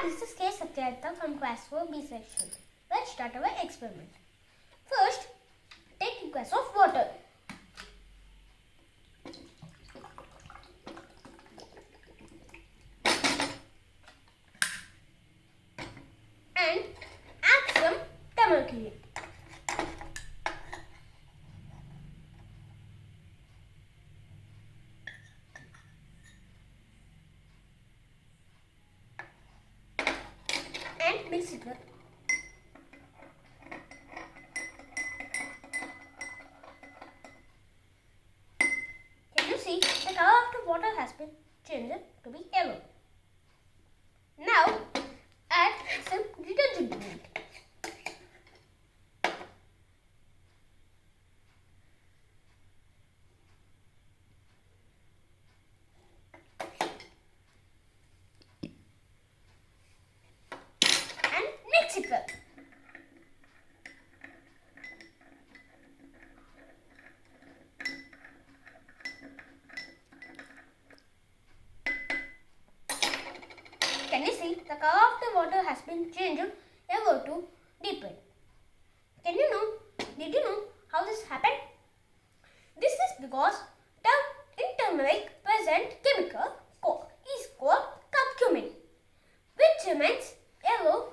this is K. Satyartha from class 4B section. Let's start our experiment. First, take a glass of water. And add some turmeric in it. And mix it well. Can you see the color of the water has been changed to be yellow? Now add some detergent in it. And mix it well. Can you see the color of the water has been changed yellow to deep red? Did you know how this happened? This is because in turmeric present chemical is called curcumin, which remains yellow